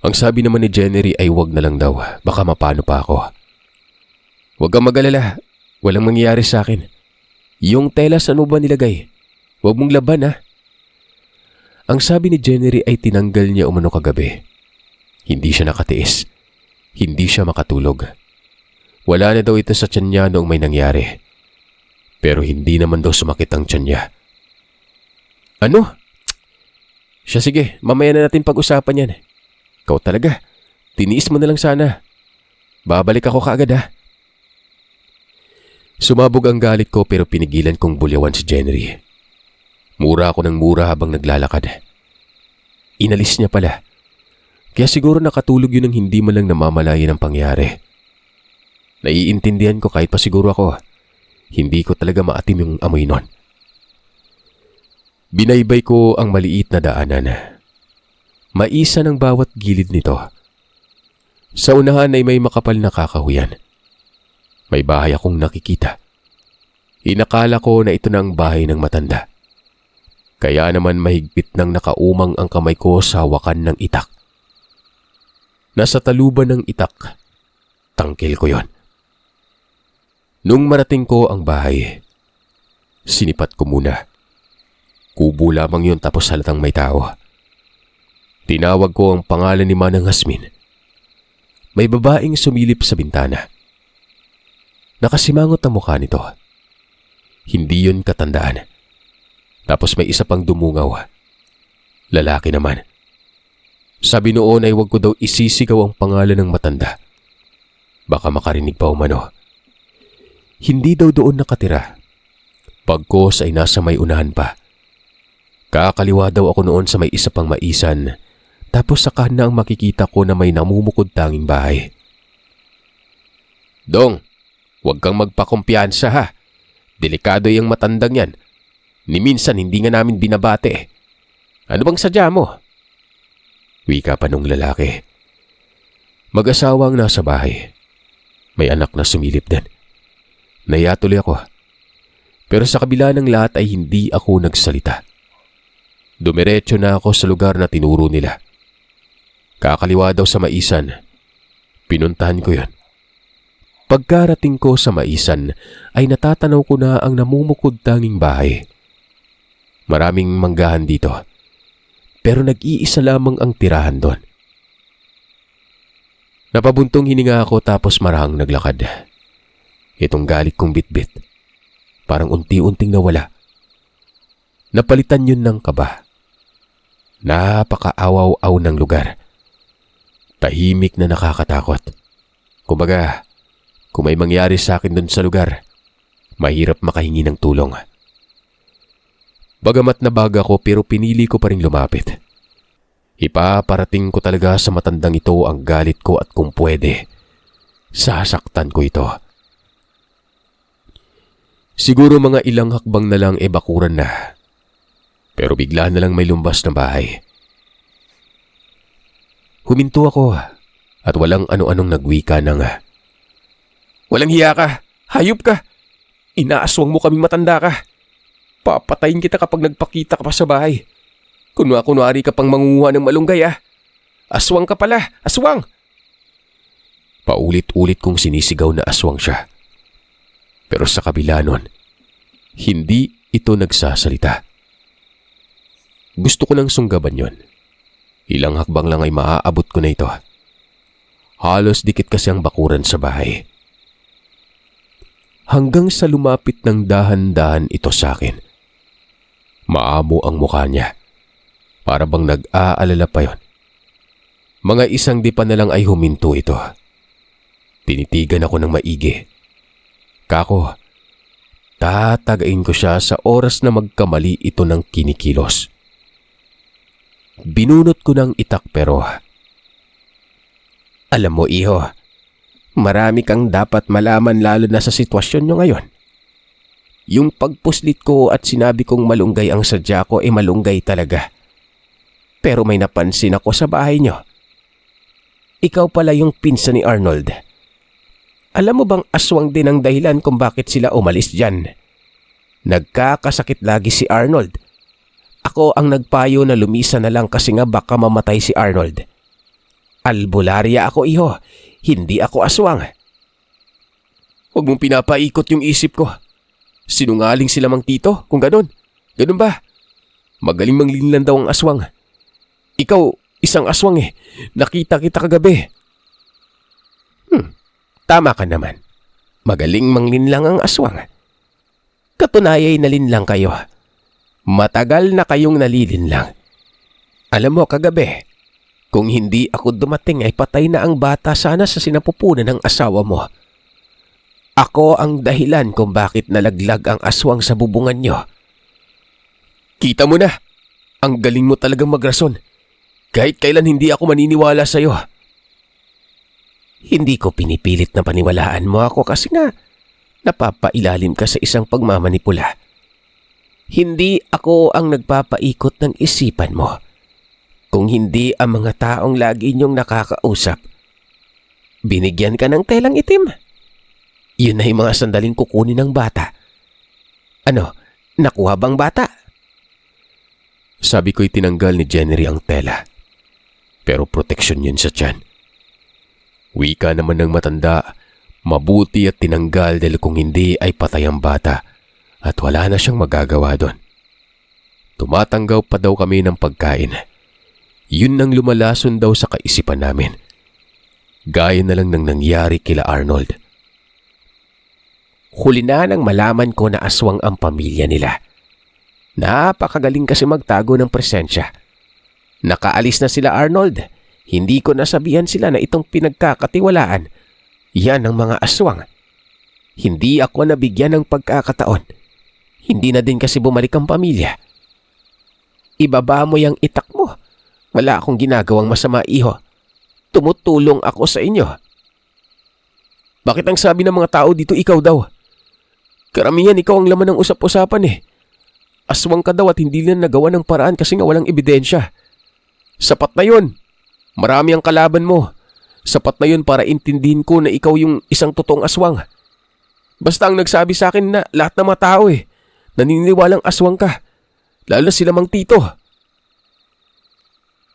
Ang sabi naman ni Jennery ay wag na lang daw, baka mapano pa ako. Huwag kang mag-alala, walang mangyayari sa akin. Yung tela saan mo ba nilagay? Huwag mong laban ha. Ang sabi ni Jennery ay tinanggal niya umano kagabi. Hindi siya nakatiis. Hindi siya makatulog. Wala na daw ito sa tiyan niya noong may nangyari. Pero hindi naman daw sumakit ang tiyan niya. Ano? Siya sige, mamaya na natin pag-usapan yan. Ikaw talaga, tiniis mo na lang sana. Babalik ako kaagad ha. Sumabog ang galit ko pero pinigilan kong bulyawan si Jennery. Mura ako ng mura habang naglalakad. Inalis niya pala. Kaya siguro nakatulog yun ng hindi man lang namamalayan ang pangyari. Naiintindihan ko kahit pa siguro ako. Hindi ko talaga maatim yung amoy nun. Binaybay ko ang maliit na daanan. Maisa ng bawat gilid nito. Sa unahan ay may makapal na kakahuyan. May bahay akong nakikita. Inakala ko na ito na ang bahay ng matanda. Kaya naman mahigpit nang nakaumang ang kamay ko sa hawakan ng itak. Nasa taluban ng itak, tangkil ko yon. Nung marating ko ang bahay, sinipat ko muna. Kubo lamang yun tapos halatang may tao. Tinawag ko ang pangalan ni Manang Asmin. May babaeng sumilip sa bintana. Nakasimangot ang mukha nito. Hindi yun katandaan. Tapos may isa pang dumungaw. Lalaki naman. Sabi noon ay wag ko daw isisigaw ang pangalan ng matanda. Baka makarinig pa umano. Hindi daw doon nakatira. Pagkos ay nasa may unahan pa. Kakaliwa daw ako noon sa may isa pang maisan. Tapos saka na ang makikita ko na may namumukod tanging bahay. Dong, huwag kang magpakumpiyansa ha. Delikado yung matandang yan. Ni minsan hindi nga namin binabate. Ano bang sadya mo? Wika pa nung lalaki. Mag-asawa ang nasa bahay. May anak na sumilip din. Nahiya tuloy ako. Pero sa kabila ng lahat ay hindi ako nagsalita. Dumiretso na ako sa lugar na tinuro nila. Kakaliwa daw sa maisan. Pinuntahan ko yon. Pagkarating ko sa maisan ay natatanaw ko na ang namumukod tanging bahay. Maraming manggahan dito. Pero nag-iisa lamang ang tirahan doon. Napabuntong hininga ako tapos marahang naglakad. Itong galit kong bitbit. Parang unti-unting nawala. Napalitan yun ng kaba. Napakaawaw-aw ng lugar. Tahimik na nakakatakot. Kumbaga, kung may mangyari sa akin dun sa lugar, mahirap makahingi ng tulong. Bagamat nabaga ko pero pinili ko pa rin lumapit. Ipaparating ko talaga sa matandang ito ang galit ko at kung pwede, sasaktan ko ito. Siguro mga ilang hakbang na lang bakuran na. Pero bigla na lang may lumbas na bahay. Huminto ako at walang ano-anong nagwika ng "Walang hiya ka! Hayop ka! Inaaswang mo kaming matanda ka! Papatayin kita kapag nagpakita ka pa sa bahay! Kunwari ka pang mangunguha ng malunggay Aswang ka pala! Aswang!" Paulit-ulit kong sinisigaw na aswang siya. Pero sa kabila nun, hindi ito nagsasalita. Gusto ko nang sunggaban yon. Ilang hakbang lang ay maaabot ko na ito. Halos dikit kasi ang bakuran sa bahay. Hanggang sa lumapit ng dahan-dahan ito sa akin. Maamo ang mukha niya. Para bang nag-aalala pa yon. Mga isang dipa na lang ay huminto ito. Tinitigan ako ng maigi. Kako, tatagain ko siya sa oras na magkamali ito ng kinikilos. Binunot ko ng itak pero, "Alam mo iho, marami kang dapat malaman lalo na sa sitwasyon nyo ngayon. Yung pagpuslit ko at sinabi kong malunggay ang sadya ko malunggay talaga. Pero may napansin ako sa bahay nyo. Ikaw pala yung pinsan ni Arnold. Alam mo bang aswang din ang dahilan kung bakit sila umalis dyan? Nagkakasakit lagi si Arnold. Ako ang nagpayo na lumisa na lang kasi nga baka mamatay si Arnold. Albularya ako iho, hindi ako aswang." "Huwag mong pinapaikot yung isip ko. Sinungaling sila mang tito kung ganun. Ganun ba? Magaling manglinlan daw ang aswang. Ikaw, isang aswang Nakita kita kagabi." Tama ka naman. Magaling manglinlang ang aswang. Katunayay na linlang kayo. Matagal na kayong nalilinlang. Alam mo kagabi, kung hindi ako dumating ay patay na ang bata sana sa sinapupunan ng asawa mo. Ako ang dahilan kung bakit nalaglag ang aswang sa bubungan nyo. Kita mo na, ang galing mo talagang magrason. Kahit kailan hindi ako maniniwala sa'yo. Hindi ko pinipilit na paniwalaan mo ako kasi nga napapailalim ka sa isang pagmamanipula. Hindi ako ang nagpapaikot ng isipan mo. Kung hindi ang mga taong lagi niyong nakakausap. Binigyan ka ng telang itim. Yun na yung mga sandaling kukunin ng bata. Ano, nakuha bang bata? Sabi ko'y tinanggal ni Jennery ang tela. Pero proteksyon yun sa tiyan. Wika naman ng matanda, mabuti at tinanggal dahil kung hindi ay patay ang bata at wala na siyang magagawa doon. Tumatanggaw pa daw kami ng pagkain. Yun ang lumalason daw sa kaisipan namin. Gaya na lang ng nangyari kila Arnold. Huli na nang malaman ko na aswang ang pamilya nila. Napakagaling kasi magtago ng presensya. Nakaalis na sila, Arnold. Hindi ko nasabihan sila na itong pinagkakatiwalaan. Yan ang mga aswang. Hindi ako nabigyan ng pagkakataon. Hindi na din kasi bumalik ang pamilya. Ibaba mo yung itak mo. Wala akong ginagawang masama, iho. Tumutulong ako sa inyo. Bakit ang sabi ng mga tao dito ikaw daw? Karamihan ikaw ang laman ng usap-usapan eh. Aswang ka daw at hindi nila nagawa ng paraan kasi nga walang ebidensya. Sapat na yun. Marami ang kalaban mo. Sapat na yun para intindihin ko na ikaw yung isang totoong aswang. Basta ang nagsabi sa akin na lahat ng mga tao naniniwalang aswang ka. Lalo na sila Mang Tito.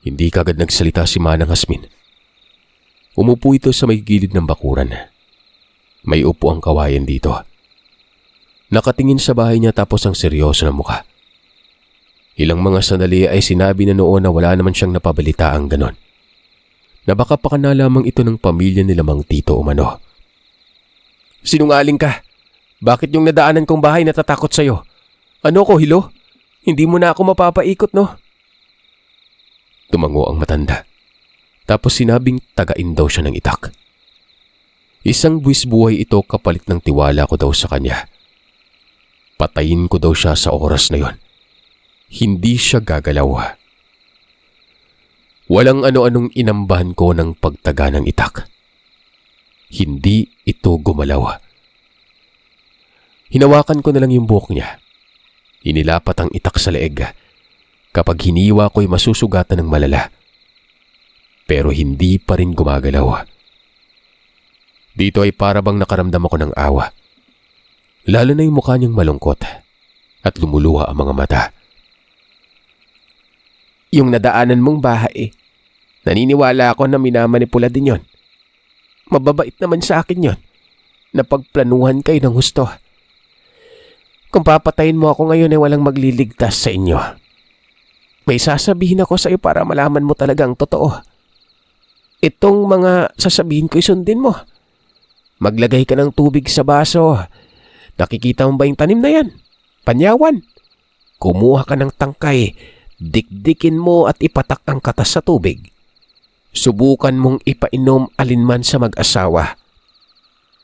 Hindi kagad nagsalita si Manang Hasmin. Umupo ito sa may gilid ng bakuran. May upo ang kawayan dito. Nakatingin sa bahay niya tapos ang seryoso na mukha. Ilang mga sandali ay sinabi na noon na wala naman siyang napabalitaang ganon. Na baka pa na lamang ito ng pamilya nila Mang Tito umano. Sinungaling ka. Bakit yung nadaanan kong bahay natatakot sa'yo? Ano ko, Hilo? Hindi mo na ako mapapaikot, no? Tumango ang matanda. Tapos sinabing tagain daw siya ng itak. Isang buwis-buhay ito kapalit ng tiwala ko daw sa kanya. Patayin ko daw siya sa oras na yon. Hindi siya gagalaw. Walang ano-anong inambahan ko ng pagtaga ng itak. Hindi ito gumalaw. Hinawakan ko na lang yung buhok niya. Inilapat ang itak sa leeg. Kapag hiniwa ko'y masusugatan ng malala. Pero hindi pa rin gumagalaw. Dito ay para bang nakaramdam ako ng awa. Lalo na yung mukha niyang malungkot at lumuluha ang mga mata. Yung nadaanan mong bahay, naniniwala ako na minamanipula din yon. Mababait naman sa akin yon. Napagplanuhan kayo ng husto. Kung papatayin mo ako ngayon ay walang magliligtas sa inyo. May sasabihin ako sa iyo para malaman mo talagang totoo. Itong mga sasabihin ko'y sundin mo. Maglagay ka ng tubig sa baso. Nakikita mo ba yung tanim na yan? Panyawan. Kumuha ka ng tangkay. Dikdikin mo at ipatak ang katas sa tubig. Subukan mong ipainom alinman sa mag-asawa.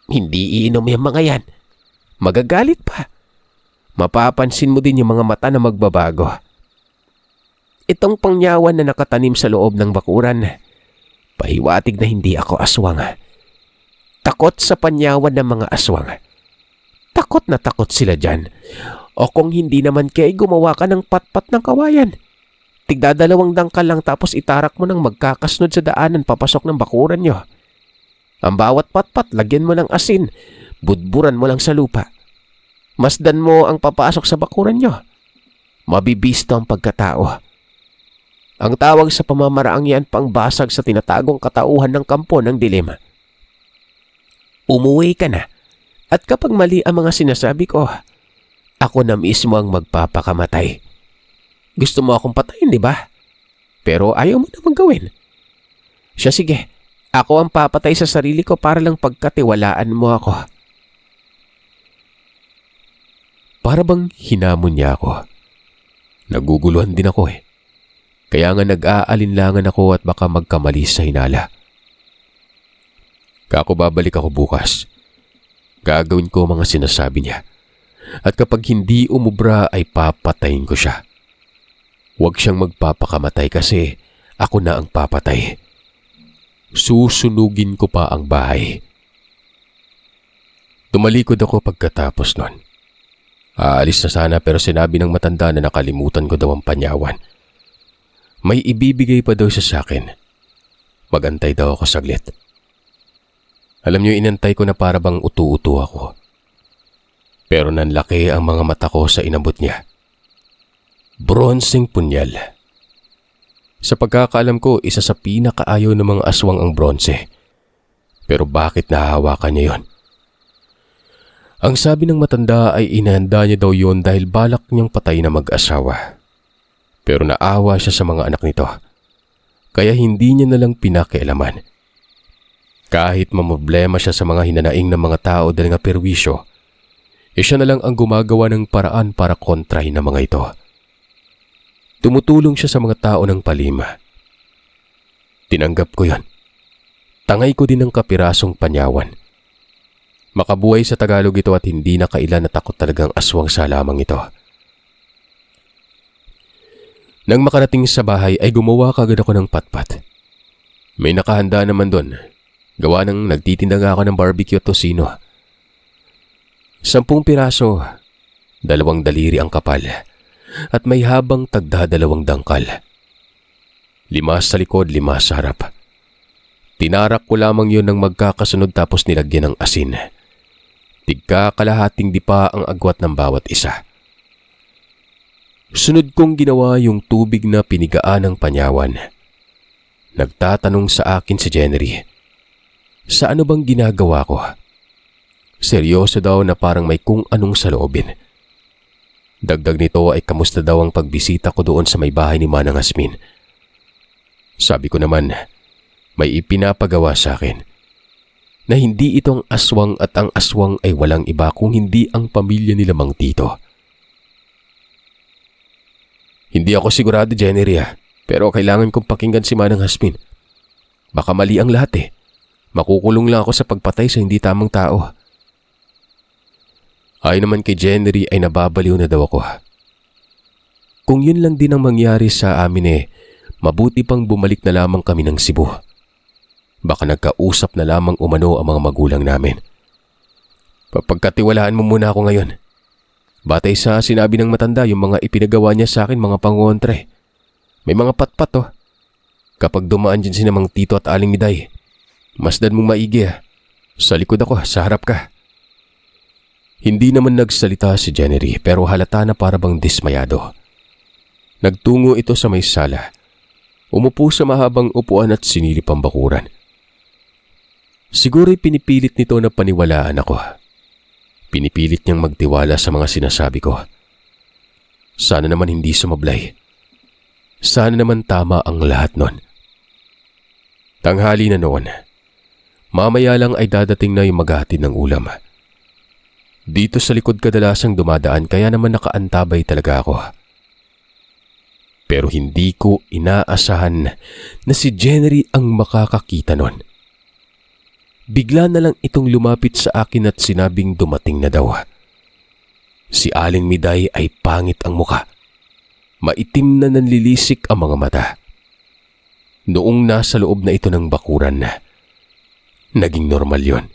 Hindi iinom yung mga yan. Magagalit pa. Mapapansin mo din yung mga mata na magbabago. Itong pangyawan na nakatanim sa loob ng bakuran, pahiwatig na hindi ako aswang. Takot sa panyawan ng mga aswang. Takot na takot sila dyan. O kung hindi naman kaya gumawa ka ng patpat ng kawayan. Tigdadalawang dangkal lang tapos itarak mo ng magkakasnod sa daanan papasok ng bakuran nyo. Ang bawat patpat lagyan mo ng asin, budburan mo lang sa lupa. Masdan mo ang papasok sa bakuran nyo. Mabibisto ang pagkatao. Ang tawag sa pamamaraang yan pangbasag sa tinatagong katauhan ng kampo ng dilim. Umuwi ka na. At kapag mali ang mga sinasabi ko, ako na mismo ang magpapakamatay. Gusto mo akong patayin, di ba? Pero ayaw mo namang gawin. Siya sige, ako ang papatay sa sarili ko para lang pagkatiwalaan mo ako. Para bang hinamon niya ako. Naguguluhan din ako eh. Kaya nga nag-aalinlangan ako at baka magkamali sa hinala. Kako babalik ako bukas. Gagawin ko mga sinasabi niya. At kapag hindi umubra ay papatayin ko siya. Huwag siyang magpapakamatay kasi ako na ang papatay. Susunugin ko pa ang bahay. Tumalikod ako pagkatapos nun. Aalis na sana pero sinabi ng matanda na nakalimutan ko daw ang panyawan. May ibibigay pa daw siya sa akin. Magantay daw ako saglit. Alam niyo, inantay ko na para bang utu-utu ako. Pero nanlaki ang mga mata ko sa inabot niya. Bronseng punyal. Sa pagkakaalam ko, isa sa pinakaayaw ng mga aswang ang bronze. Pero bakit nahahawakan niya yon? Ang sabi ng matanda ay inahanda niya daw yon dahil balak niyang patay na mag-asawa. Pero naawa siya sa mga anak nito. Kaya hindi niya nalang pinakialaman. Kahit mamoblema siya sa mga hinanaing ng mga tao dahil nga perwisyo, siya na lang ang gumagawa ng paraan para kontrahin ng mga ito. Tumutulong siya sa mga tao ng palima. Tinanggap ko yon. Tangay ko din ng kapirasong panyawan. Makabuhay sa Tagalog ito at hindi na kailan na takot talagang aswang sa lamang ito. Nang makarating sa bahay ay gumawa kagad ako ng patpat. May nakahanda naman doon. Gawa ng nagtitinda nga ako ng barbecue at tosino. 10 piraso, 2 daliri ang kapal, at may habang tagda-2 dangkal. 5 sa likod, 5 sa harap. Tinarak ko lamang yun ng magkakasunod tapos nilagyan ng asin. Tigka kalahating dipa ang agwat ng bawat isa. Sunod kong ginawa yung tubig na pinigaan ng panyawan. Nagtatanong sa akin si Jennery, sa ano bang ginagawa ko? Seryoso daw na parang may kung anong saloobin. Dagdag nito ay kamusta daw ang pagbisita ko doon sa may bahay ni Manang Asmin. Sabi ko naman, may ipinapagawa sa akin na hindi itong aswang at ang aswang ay walang iba kung hindi ang pamilya nila Mang Tito. Hindi ako sigurado, Jennery, pero kailangan kong pakinggan si Manang Asmin. Baka mali ang lahat eh. Makukulong lang ako sa pagpatay sa hindi tamang tao. Ayon naman kay Jennery ay nababaliw na daw ako. Kung yun lang din ang mangyari sa amin mabuti pang bumalik na lamang kami ng Cebu. Baka nagkausap na lamang umano ang mga magulang namin. Papagkatiwalaan mo muna ako ngayon. Batay sa sinabi ng matanda, yung mga ipinagawa niya sa akin mga pangontre. May mga patpat Kapag dumaan dyan si Mang Tito at Aling Miday, masdan mong maigi Sa likod ako, sa harap ka. Hindi naman nagsalita si Jennery pero halata na para bang dismayado. Nagtungo ito sa may sala. Umupo sa mahabang upuan at sinilip ang bakuran. Siguro'y pinipilit nito na paniwalaan ako. Pinipilit niyang magtiwala sa mga sinasabi ko. Sana naman hindi sumablay. Sana naman tama ang lahat nun. Tanghali na noon. Mamaya lang ay dadating na yung maghahatid ng ulam. Dito sa likod kadalasang dumadaan kaya naman nakaantabay talaga ako. Pero hindi ko inaasahan na si Jennery ang makakakita nun. Bigla na lang itong lumapit sa akin at sinabing dumating na daw. Si Aling Miday ay pangit ang muka. Maitim na nanlilisik ang mga mata. Noong nasa loob na ito ng bakuran, naging normal yon.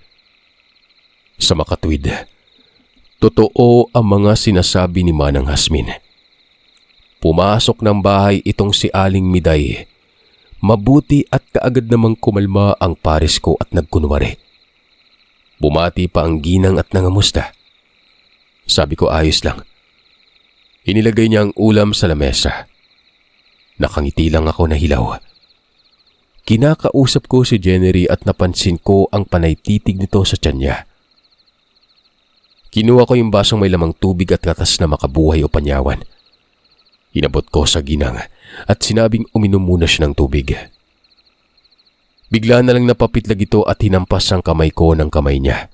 Sa makatwid, totoo ang mga sinasabi ni Manang Asmin. Pumasok ng bahay itong si Aling Miday. Mabuti at kaagad namang kumalma ang pares ko at nagkunwari. Bumati pa ang ginang at nangamusta. Sabi ko ayos lang. Inilagay niya ang ulam sa lamesa. Nakangiti lang ako na hilaw. Kinakausap ko si Jennery at napansin ko ang panaytitig nito sa tiyan niya. Kinuha ko yung basong may lamang tubig at gatas na makabuhay o panyawan. Inabot ko sa ginang at sinabing uminom muna siya ng tubig. Bigla na lang napapitlag ito at hinampas ang kamay ko ng kamay niya.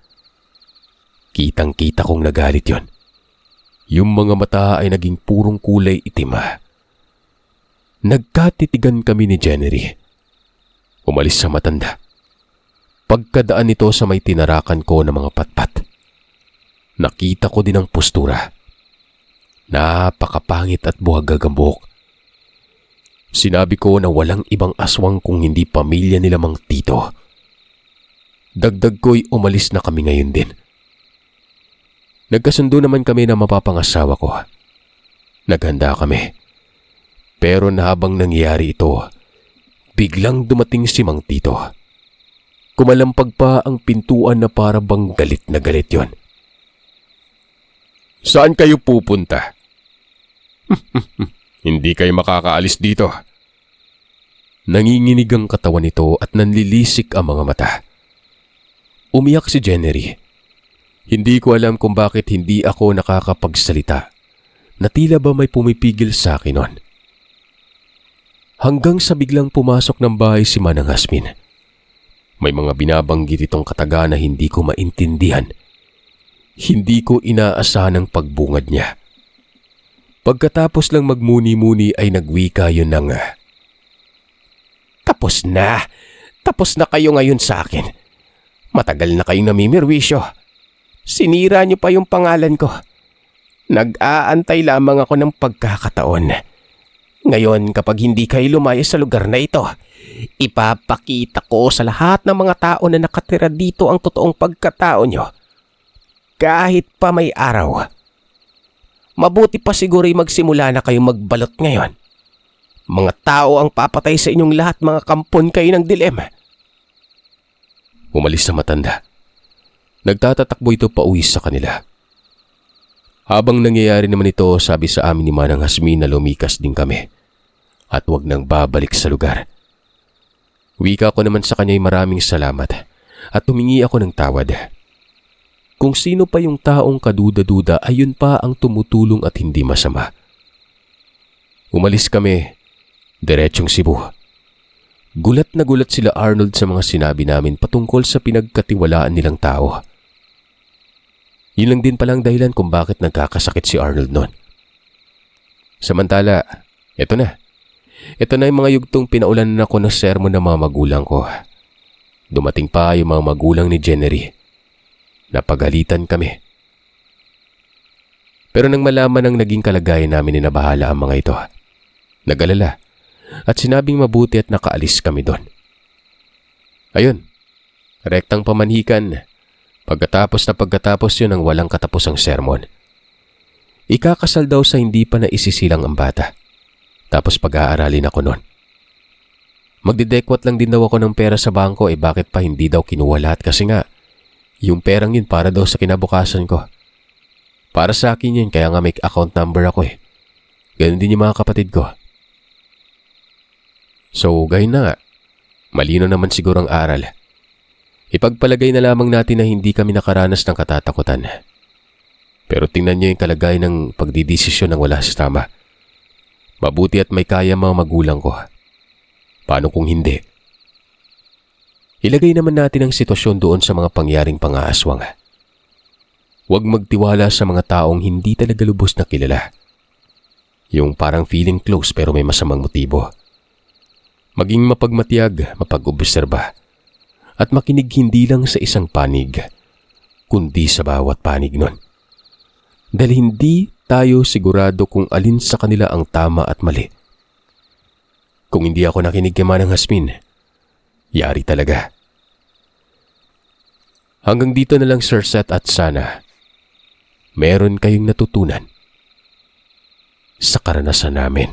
Kitang-kita kong nagalit yon. Yung mga mata ay naging purong kulay itim. Nagkatitigan kami ni Jennery. Umalis sa matanda. Pagkadaan nito sa may tinarakan ko ng mga patpat. Nakita ko din ang postura. Napakapangit at buhagag ang buhok. Sinabi ko na walang ibang aswang kung hindi pamilya nila Mang Tito. Dagdag ko'y umalis na kami ngayon din. Nagkasundo naman kami na mapapangasawa ko. Naghanda kami. Pero na habang nangyari ito, biglang dumating si Mang Tito. Kumalampag pa ang pintuan na para bang galit na galit yon. Saan kayo pupunta? Hindi kayo makakaalis dito. Nanginginig ang katawan nito at nanlilisik ang mga mata. Umiyak si Jennery. Hindi ko alam kung bakit hindi ako nakakapagsalita. Na tila ba may pumipigil sa akin nun. Hanggang sa biglang pumasok ng bahay si Manang Asmin. May mga binabanggit itong kataga na hindi ko maintindihan. Hindi ko inaasahan ang pagbungad niya. Pagkatapos lang magmuni-muni ay nagwika yun ng, "Tapos na! Tapos na kayo ngayon sa akin. Matagal na kayong namimirwisyo. Sinira niyo pa yung pangalan ko. Nag-aantay lamang ako ng pagkakataon. Ngayon kapag hindi kayo lumayas sa lugar na ito, ipapakita ko sa lahat ng mga tao na nakatira dito ang totoong pagkatao niyo. Kahit pa may araw. Mabuti pa siguro'y magsimula na kayong magbalot ngayon. Mga tao ang papatay sa inyong lahat, mga kampon kayo ng dilema." Umalis na matanda. Nagtatatakbo ito pauwi sa kanila. Habang nangyayari naman ito, sabi sa amin ni Manang Hasmin na lumikas din kami at huwag nang babalik sa lugar. Wika ko naman sa kanya'y maraming salamat at humingi ako ng tawad. Kung sino pa yung taong kaduda-duda ay yun pa ang tumutulong at hindi masama. Umalis kami, diretsong Cebu. Gulat na gulat sila Arnold sa mga sinabi namin patungkol sa pinagkatiwalaan nilang tao. Yun lang din palang dahilan kung bakit nagkakasakit si Arnold noon. Samantala, eto na. Ito na yung mga yugtong pinaulanan ako ng sermon ng mga magulang ko. Dumating pa yung mga magulang ni Jennery. Napagalitan kami. Pero nang malaman ang naging kalagayan namin, inabahala ang mga ito. Nag-alala at sinabing mabuti at nakaalis kami doon. Ayun, rektang pamanhikan. Pagkatapos yun ang walang katapusang sermon. Ikakasal daw sa hindi pa naisisilang ang bata. Tapos pag-aaralin ako noon. Magdidekwat lang din daw ako ng pera sa bangko, bakit pa hindi daw kinuha lahat kasi nga yung perang yun para daw sa kinabukasan ko. Para sa akin yun, kaya nga may account number ako . Ganun din yung mga kapatid ko. So, gayon na nga. Malino naman siguro ang aral. Ipagpalagay na lamang natin na hindi kami nakaranas ng katatakutan. Pero tingnan niyo yung kalagayan ng pagdidesisyon ng wala sa tama. Mabuti at may kaya mga magulang ko. Paano kung hindi? Ilagay naman natin ang sitwasyon doon sa mga pangyaring pang-aaswang. Huwag magtiwala sa mga taong hindi talaga lubos na kilala. Yung parang feeling close pero may masamang motibo. Maging mapagmatiyag, mapag-obserba, at makinig hindi lang sa isang panig, kundi sa bawat panig nun. Dahil hindi tayo sigurado kung alin sa kanila ang tama at mali. Kung hindi ako nakinig kay Manang Hasmin, yari talaga. Hanggang dito na lang, Sir Seth, at sana meron kayong natutunan sa karanasan namin.